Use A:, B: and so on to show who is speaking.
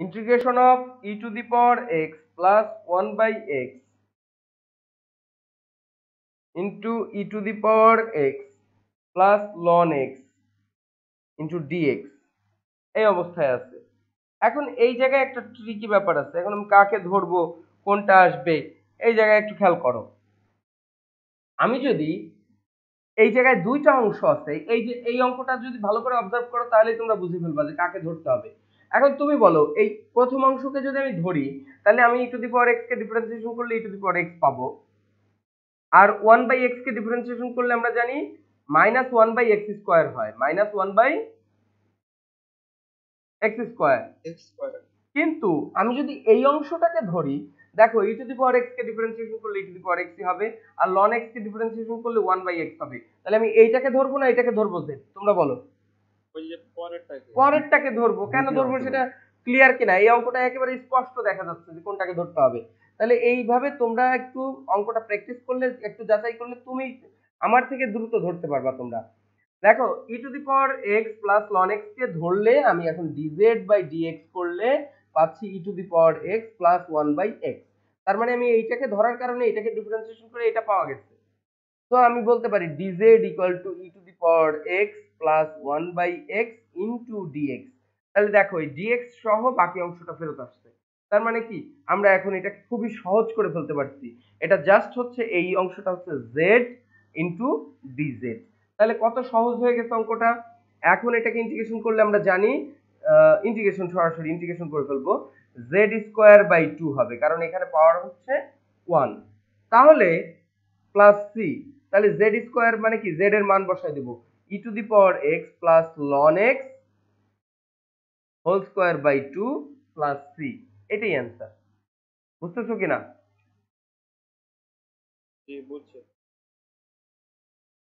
A: Integration of E to the power x plus 1/x into E to the power x plus ln x into dx এই অবস্থায় আছে। এখন এই জায়গায় একটা ট্রিকি ব্যাপার আছে। এখন আমি কাকে ধরবো, কোনটা আসবে, এই জায়গায় একটু খেয়াল করো। আমি যদি এই জায়গায় দুইটা অংশ আছে, এই যে এই অঙ্কটা যদি ভালো করে অবজার্ভ করো তাহলে তোমরা বুঝে ফেলবা যে কাকে ধরতে হবে। এখন তুমি বলো, এই প্রথম অংশকে যদি আমি ধরি তাহলে আমি e to the power x কে ডিফারেন্সিয়েশন করলে e to the power x পাবো, আর 1/x কে ডিফারেন্সিয়েশন করলে আমরা জানি -1/x স্কয়ার হয়, -1/x স্কয়ার। কিন্তু আমি যদি এই অংশটাকে ধরি, দেখো e to the power x কে ডিফারেন্সিয়েশন করলে e to the power x হবে, আর ln x কে ডিফারেন্সিয়েশন করলে 1/x হবে। তাহলে আমি এইটাকে ধরবো না এটাকে ধরবো? তোমরা বলো। ওই যে পরেরটাকে ধরবো। কেন ধরবো সেটা ক্লিয়ার কিনা? এই অঙ্কটা একেবারে স্পষ্ট দেখা যাচ্ছে যে কোনটাকে ধরতে হবে। তাহলে এইভাবে তোমরা একটু অঙ্কটা প্র্যাকটিস করলে, একটু যাচাই করলে তুমি আমার থেকে দ্রুত ধরতে পারবা। তোমরা দেখো e to the power x plus ln x কে ধরলে আমি এখন dz/dx করলে পাচ্ছি e to the power x plus 1/x। তার মানে আমি এইটাকে ধরার কারণে এটাকে ডিফারেন্সিয়েশন করে এটা পাওয়া গেছে। তো আমি বলতে পারি dz equal to E to the power x plus 1/x into dx। তাহলে দেখো এই dx সহ বাকি অংশটা ফেরত আসছে। তার মানে কি আমরা এখন এটা খুবই সহজ করে ফেলতে পারছি। এটা জাস্ট হচ্ছে এই অংশটা হচ্ছে z ইন্টু dz। তাহলে কত সহজ হয়ে গেছে অঙ্কটা। এখন এটাকে ইন্টিগ্রেশন করলে আমরা জানি, ইন্টিগ্রেশন সরাসরি ইন্টিগ্রেশন করে ফেলবো, z²/2 হবে, কারণ এখানে পাওয়ার হচ্ছে 1। তাহলে প্লাস সি, তাহলে z² মানে কি, z এর মান বসায় দেব, e to the power x plus ln x whole square by 2 plus C. এটাই অ্যান্সার। বুঝতেছো কিনা? জি বুঝছি।